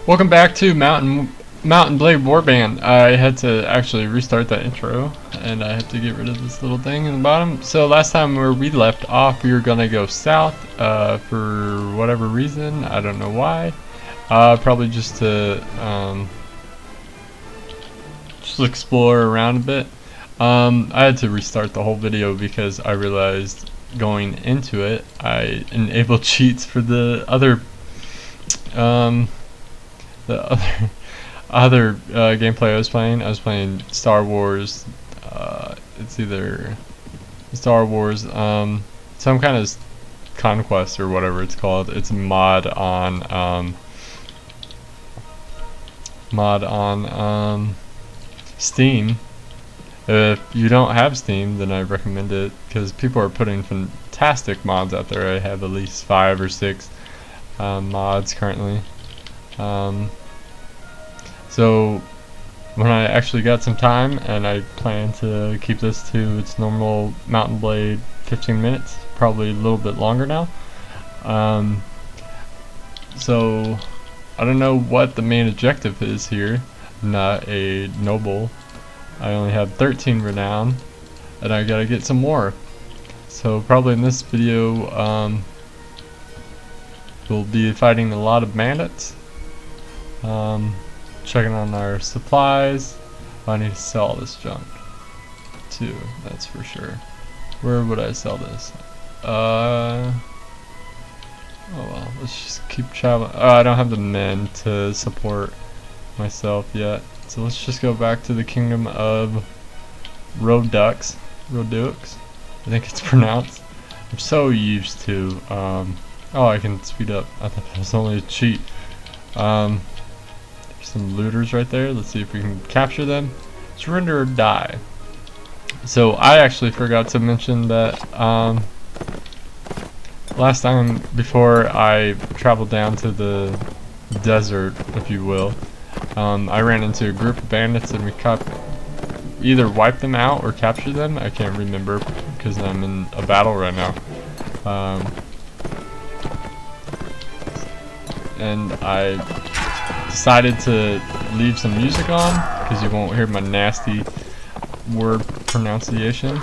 Welcome back to Mountain Blade Warband. I had to actually restart that intro, and I had to get rid of this little thing in the bottom. So last time where we left off, we were gonna go south for whatever reason. I don't know why. Probably just to just explore around a bit. I had to restart the whole video because I realized going into it, I enabled cheats for the other gameplay I was playing. I was playing Star Wars. It's either Star Wars, some kind of conquest or whatever it's called. It's a mod on Steam. If you don't have Steam, then I recommend it because people are putting fantastic mods out there. I have at least 5 or 6 mods currently. So when I actually got some time, and I plan to keep this to its normal Mountain Blade 15 minutes, probably a little bit longer now. So I don't know what the main objective is here. I'm not a noble. I only have 13 renown, and I gotta get some more. So probably in this video, we'll be fighting a lot of bandits. Checking on our supplies. I need to sell this junk too, that's for sure. Where would I sell this? Oh well, let's just keep traveling. I don't have the men to support myself yet, so let's just go back to the kingdom of Rodux, I think it's pronounced. I'm so used to oh, I can speed up. I thought that was only a cheat. There's some looters right there. Let's see if we can capture them. Surrender or die. So I actually forgot to mention that last time before I traveled down to the desert, if you will, I ran into a group of bandits and we either wiped them out or captured them. I can't remember because I'm in a battle right now. And I decided to leave some music on because you won't hear my nasty word pronunciation.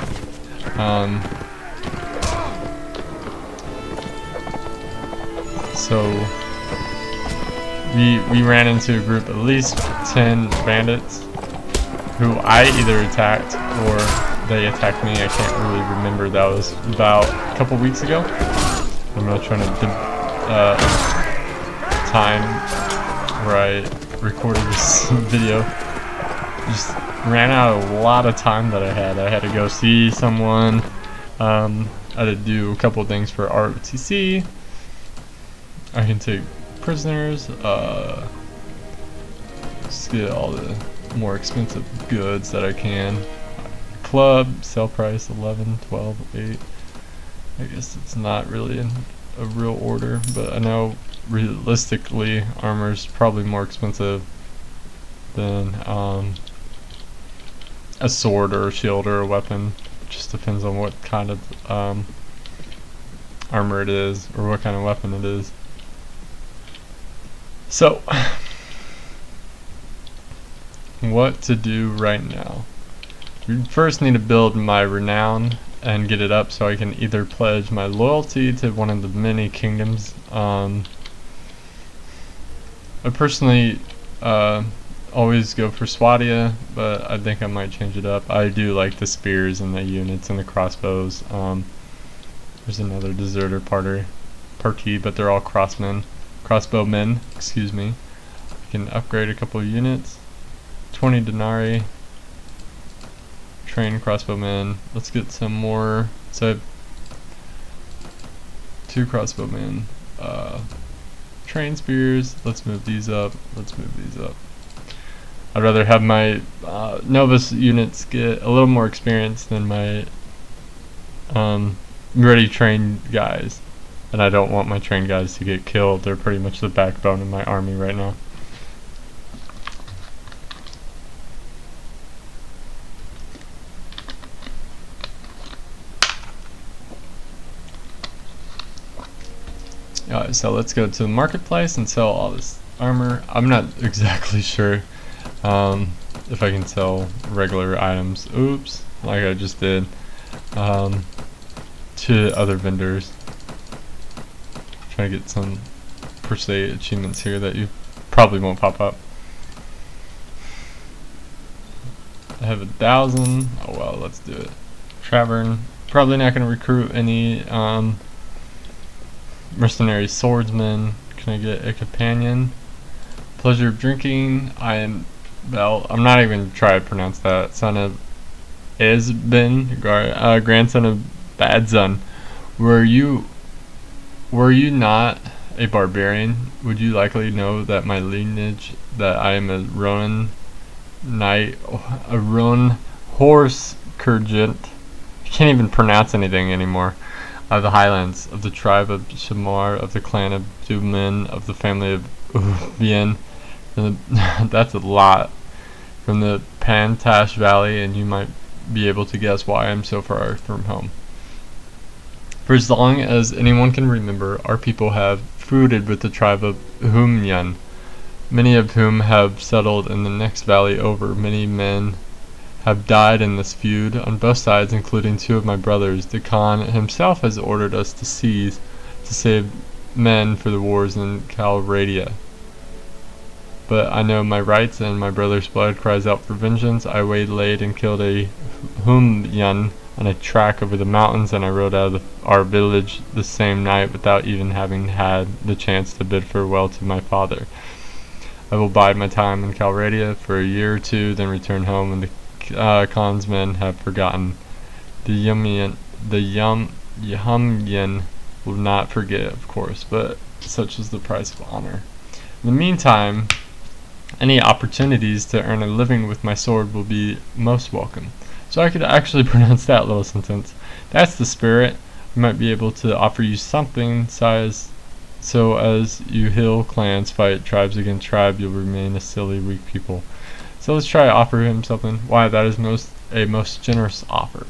So we ran into a group, at least 10 bandits, who I either attacked or they attacked me. I can't really remember. That was about a couple weeks ago. I'm not trying to time where I recorded this video. Just ran out of a lot of time that I had. I had to go see someone. I had to do a couple things for ROTC. I can take prisoners. Just get all the more expensive goods that I can. Club, sell price 11, 12, 8. I guess it's not really in a real order, but I know realistically armor is probably more expensive than a sword or a shield or a weapon. It just depends on what kind of armor it is or what kind of weapon it is. So what to do right now? We first need to build my renown and get it up so I can either pledge my loyalty to one of the many kingdoms. I personally always go for Swadia, but I think I might change it up. I do like the spears and the units and the crossbows. There's another deserter party, but they're all crossbowmen, excuse me. I can upgrade a couple of units. 20 denarii. Train crossbowmen. Let's get some more. So I have 2 crossbowmen. Train spears. Let's move these up. I'd rather have my novice units get a little more experience than my ready trained guys. And I don't want my trained guys to get killed. They're pretty much the backbone of my army right now. Alright, so let's go to the marketplace and sell all this armor. I'm not exactly sure if I can sell regular items. Oops, like I just did, to other vendors. Trying to get some per se achievements here that you probably won't pop up. I have 1,000. Oh well, let's do it. Tavern. Probably not going to recruit any mercenary swordsmen. Can I get a companion? Pleasure of drinking. I am, well, I'm not even trying to pronounce that. Son of Esben, grandson of Badzun. Were you not a barbarian? Would you likely know that my lineage, that I am a Ronin knight, a Ronin horse Kurgent. I can't even pronounce anything anymore. Of the Highlands, of the tribe of Shamar, of the clan of Dumin, of the family of Uvien. That's a lot. From the Pantash Valley, and you might be able to guess why I'm so far from home. For as long as anyone can remember, our people have feuded with the tribe of Humyan, many of whom have settled in the next valley over. Many men have died in this feud on both sides, including 2 of my brothers. The Khan himself has ordered us to save men for the wars in Calradia. But I know my rights, and my brother's blood cries out for vengeance. I waylaid and killed a Humyan on a track over the mountains, and I rode out of our village the same night without even having had the chance to bid farewell to my father. I will bide my time in Calradia for a year or 2, then return home when the Khan's men have forgotten. The Yamyan will not forget, of course, but such is the price of honor. In the meantime, any opportunities to earn a living with my sword will be most welcome. So I could actually pronounce that little sentence. That's the spirit. I might be able to offer you something so as you hill clans fight tribes against tribe, you'll remain a silly, weak people. So let's try to offer him something. Why, that is a most generous offer.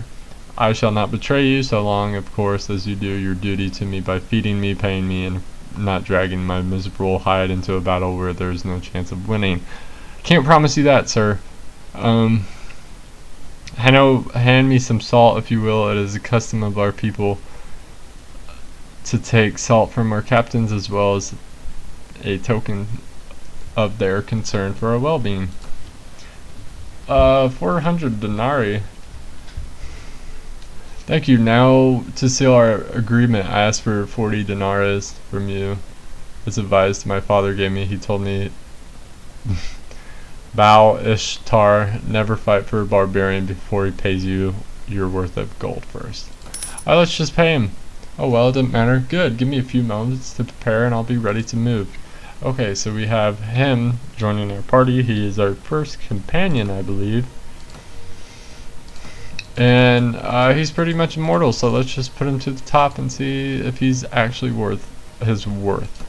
I shall not betray you so long, of course, as you do your duty to me by feeding me, paying me, and not dragging my miserable hide into a battle where there is no chance of winning. Can't promise you that, sir. Hand me some salt, if you will. It is a custom of our people to take salt from our captains, as well as a token of their concern for our well-being. 400 denarii. Thank you. Now, to seal our agreement, I asked for 40 denarii from you. As advised my father gave me, he told me, Bow Ishtar, never fight for a barbarian before he pays you your worth of gold first. Alright, let's just pay him. Oh well, it doesn't matter. Good. Give me a few moments to prepare and I'll be ready to move. Okay, so we have him joining our party. He is our first companion, I believe. And he's pretty much immortal, so let's just put him to the top and see if he's actually worth his worth.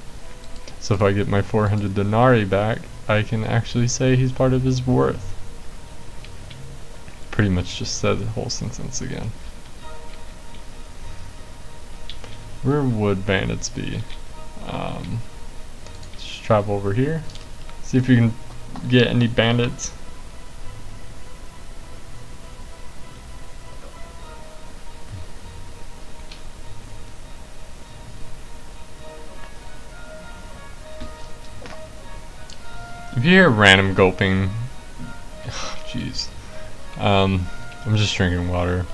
So if I get my 400 denarii back, I can actually say he's part of his worth. Pretty much just said the whole sentence again. Where would bandits be? Let's travel over here. See if we can get any bandits. If you hear random gulping, jeez, I'm just drinking water,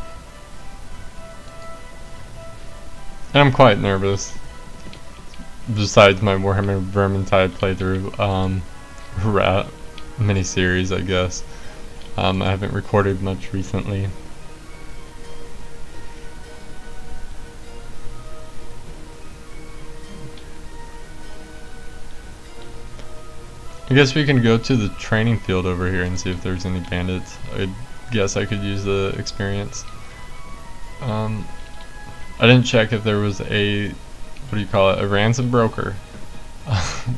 and I'm quite nervous. Besides my Warhammer Vermintide playthrough, mini-series, I guess. I haven't recorded much recently. I guess we can go to the training field over here and see if there's any bandits. I guess I could use the experience. I didn't check if there was a, what do you call it, a ransom broker.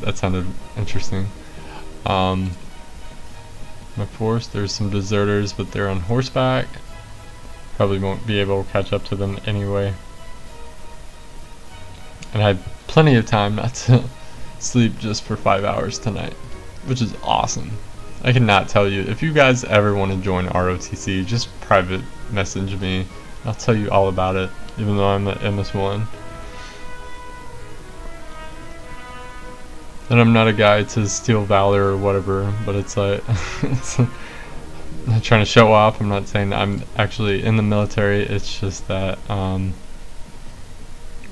That sounded interesting. My force, there's some deserters, but they're on horseback. Probably won't be able to catch up to them anyway. And I had plenty of time not to sleep just for 5 hours tonight, which is awesome. I cannot tell you. If you guys ever want to join ROTC, just private message me. I'll tell you all about it, even though I'm at MS1. And I'm not a guy to steal valor or whatever, but it's like, I'm not trying to show off. I'm not saying I'm actually in the military. It's just that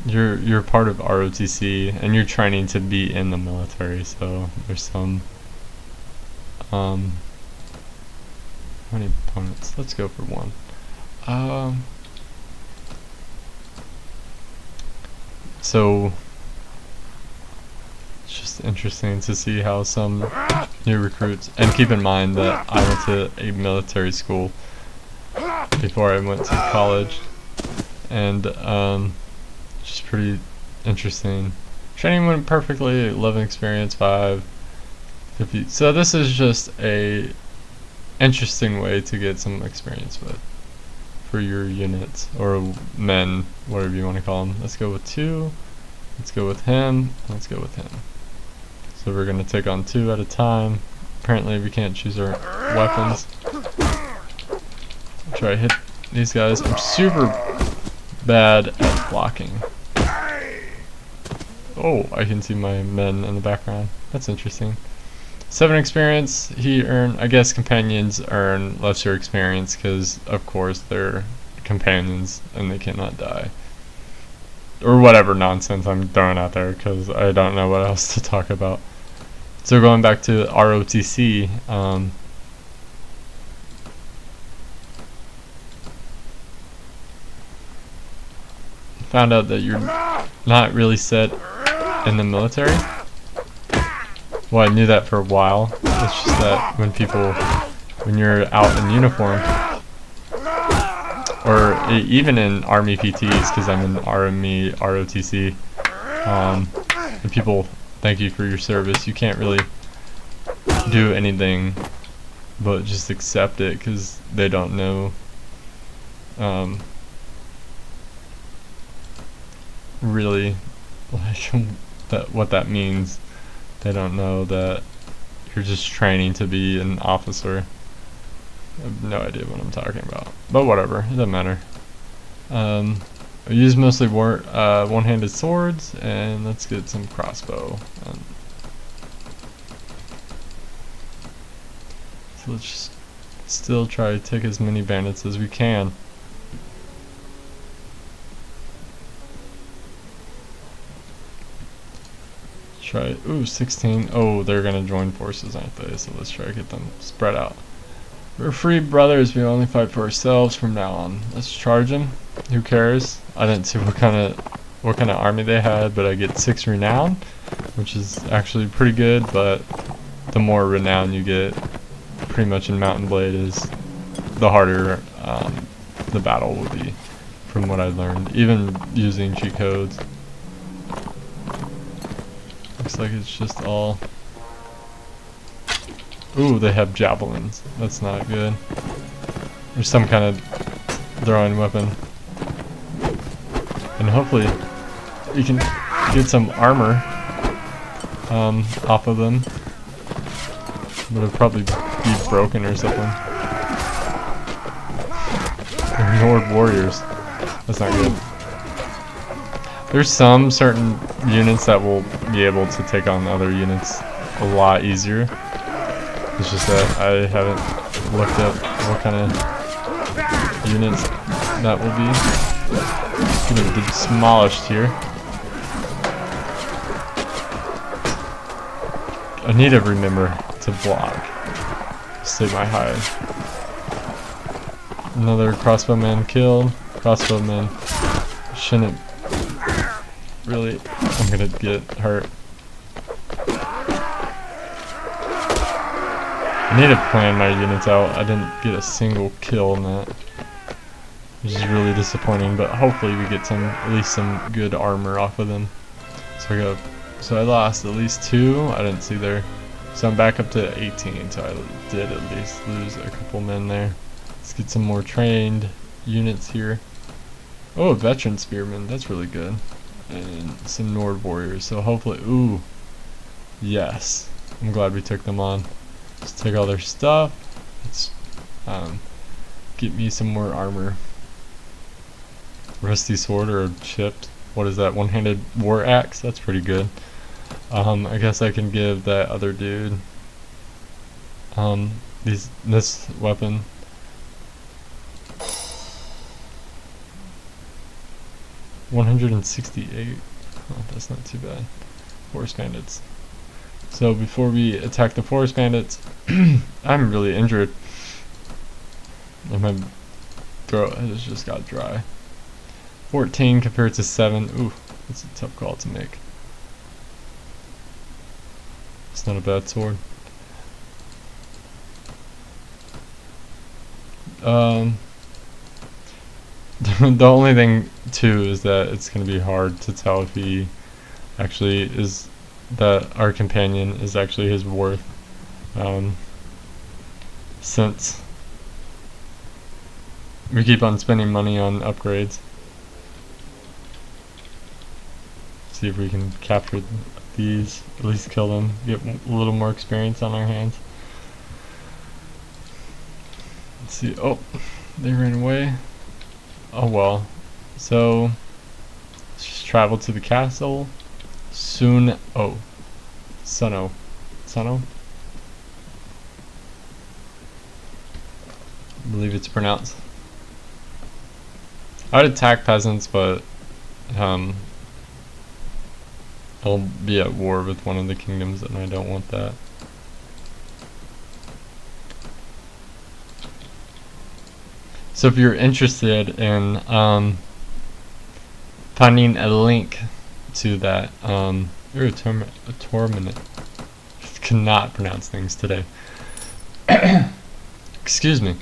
you're part of ROTC and you're training to be in the military. So there's some how many opponents? Let's go for one. So it's just interesting to see how some new recruits, and keep in mind that I went to a military school before I went to college, and just pretty interesting. Training went perfectly, 11 experience, 5, 50. So this is just a interesting way to get some experience with for your units, or men, whatever you want to call them. Let's go with 2, let's go with him, let's go with him. So we're going to take on 2 at a time. Apparently we can't choose our weapons. I'll try to hit these guys. I'm super bad at blocking. Oh, I can see my men in the background. That's interesting. 7 experience. He earned, I guess companions earn lesser experience because of course they're companions and they cannot die. Or whatever nonsense I'm throwing out there because I don't know what else to talk about. So going back to ROTC, found out that you're not really set in the military. Well, I knew that for a while. It's just that when you're out in uniform, or even in Army PTs, because I'm in Army ROTC, and people thank you for your service, you can't really do anything but just accept it because they don't know really like what that means. They don't know that you're just training to be an officer. I have no idea what I'm talking about, but whatever, it doesn't matter. I use mostly one-handed swords, and let's get some crossbow. So let's just still try to take as many bandits as we can. Try, ooh, 16. Oh, they're gonna join forces, aren't they? So let's try to get them spread out. We're free brothers. We only fight for ourselves from now on. Let's charge them. Who cares? I didn't see what kind of army they had, but I get 6 renown, which is actually pretty good. But the more renown you get, pretty much in Mountain Blade, is the harder the battle will be, from what I learned, even using cheat codes. Looks like it's just all... Ooh, they have javelins. That's not good. There's some kind of throwing weapon. And hopefully you can get some armor off of them. But it'll probably be broken or something. They're Nord warriors. That's not good. There's some certain units that will be able to take on other units a lot easier. It's just that I haven't looked at what kind of units that will be. Getting demolished here. I need to remember to block. Save my hide. Another crossbowman killed. Crossbowman shouldn't really. I'm gonna get hurt. I need to plan my units out. I didn't get a single kill in that, which is really disappointing. But hopefully we get at least some good armor off of them. So I lost at least 2. I didn't see there. So I'm back up to 18. So I did at least lose a couple men there. Let's get some more trained units here. Oh, veteran spearmen. That's really good. And some Nord warriors. So hopefully, ooh, Yes. I'm glad we took them on. Let's take all their stuff. Let's get me some more armor. Rusty sword or chipped. What is that? One-handed war axe? That's pretty good. I guess I can give that other dude this weapon. $168. Oh, that's not too bad. Forest bandits. So before we attack the forest bandits, I'm really injured. And my throat has just got dry. 14 compared to 7. Ooh, that's a tough call to make. It's not a bad sword. The only thing too is that it's going to be hard to tell if he actually is, that our companion is actually his worth, since we keep on spending money on upgrades. See if we can capture these, at least kill them, get a little more experience on our hands. Let's see. Oh, they ran away. Oh well. So let's just travel to the castle soon. Oh, Suno. I believe it's pronounced. I would attack peasants, but I'll be at war with one of the kingdoms, and I don't want that. So if you're interested in finding a link to that, you're a torment. Cannot pronounce things today. Excuse me.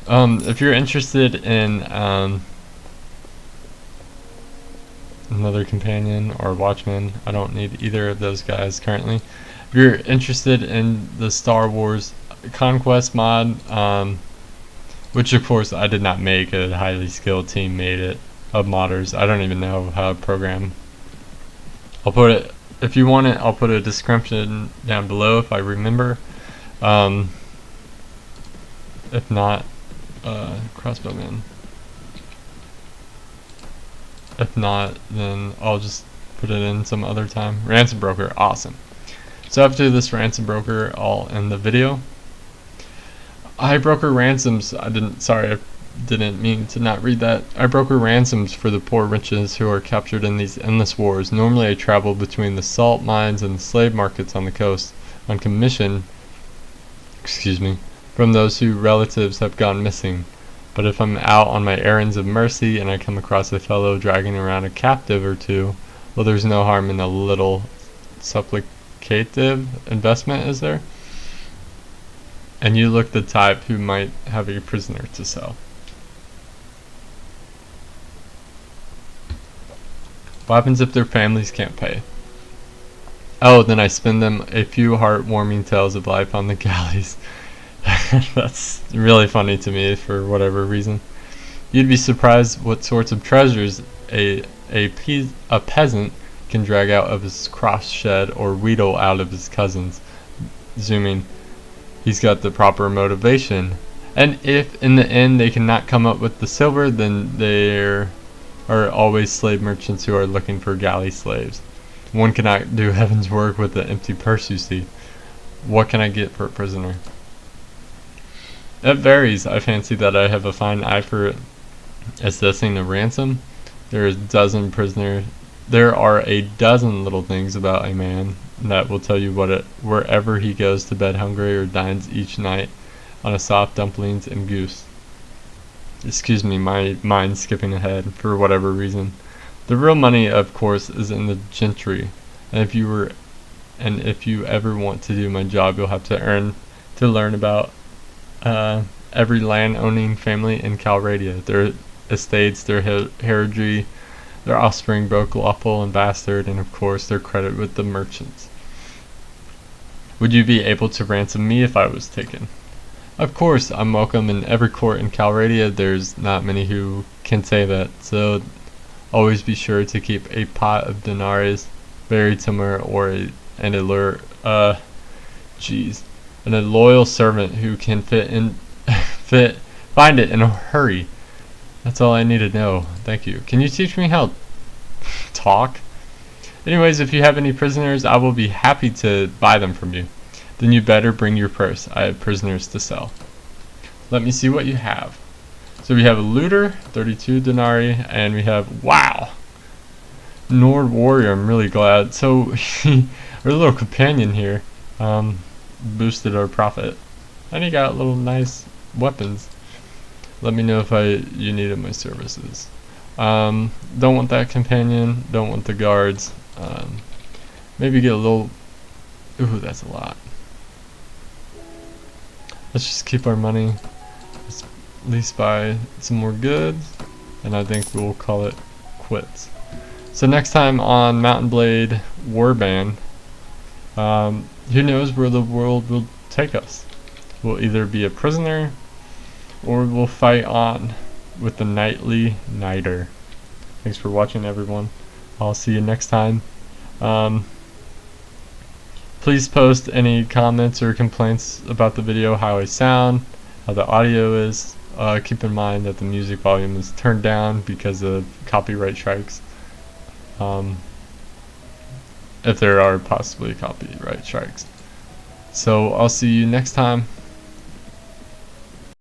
If you're interested in another companion or watchman, I don't need either of those guys currently. If you're interested in the Star Wars Conquest mod, which of course I did not make, a highly skilled team made it of modders. I don't even know how to program. I'll put it, if you want it, I'll put a description down below if I remember. If not, crossbowman. If not, then I'll just put it in some other time. Ransom broker, awesome. So after this ransom broker, I'll end the video. I broker ransoms. I didn't mean to not read that. I broker ransoms for the poor wretches who are captured in these endless wars. Normally I travel between the salt mines and the slave markets on the coast on commission, from those whose relatives have gone missing. But if I'm out on my errands of mercy and I come across a fellow dragging around a captive or two, well, there's no harm in a little supplicative investment, is there? And you look the type who might have a prisoner to sell. What happens if their families can't pay? Oh, then I spin them a few heartwarming tales of life on the galleys. That's really funny to me for whatever reason. You'd be surprised what sorts of treasures a peasant can drag out of his cross shed or wheedle out of his cousins. Zooming. He's got the proper motivation. And if in the end they cannot come up with the silver, then there are always slave merchants who are looking for galley slaves. One cannot do heaven's work with an empty purse, you see. What can I get for a prisoner? It varies. I fancy that I have a fine eye for assessing a ransom. There are a dozen little things about a man that will tell you wherever he goes to bed hungry or dines each night on a soft dumplings and goose. Excuse me, my mind's skipping ahead for whatever reason. The real money, of course, is in the gentry, and if you ever want to do my job, you'll have to learn about every land-owning family in Calradia, their estates, their heraldry, their offspring, both lawful and bastard, and of course their credit with the merchants. Would you be able to ransom me if I was taken? Of course, I'm welcome in every court in Calradia. There's not many who can say that, so always be sure to keep a pot of denaries buried somewhere, or and a lure, jeez, and a loyal servant who can find it in a hurry. That's all I need to know. Thank you. Can you teach me how to talk? Anyways, if you have any prisoners, I will be happy to buy them from you. Then you better bring your purse. I have prisoners to sell. Let me see what you have. So we have a looter, 32 denarii, and we have, wow, Nord warrior. I'm really glad. So our little companion here boosted our profit, and he got little nice weapons. Let me know if you needed my services. Don't want that companion. Don't want the guards. Maybe get a little. Ooh, that's a lot. Let's just keep our money. Let's at least buy some more goods, and I think we'll call it quits. So next time on Mountain Blade Warband, who knows where the world will take us? We'll either be a prisoner, or we'll fight on with the Nightly Niter. Thanks for watching, everyone. I'll see you next time. Please post any comments or complaints about the video, how I sound, how the audio is. Keep in mind that the music volume is turned down because of copyright strikes. If there are possibly copyright strikes. So I'll see you next time.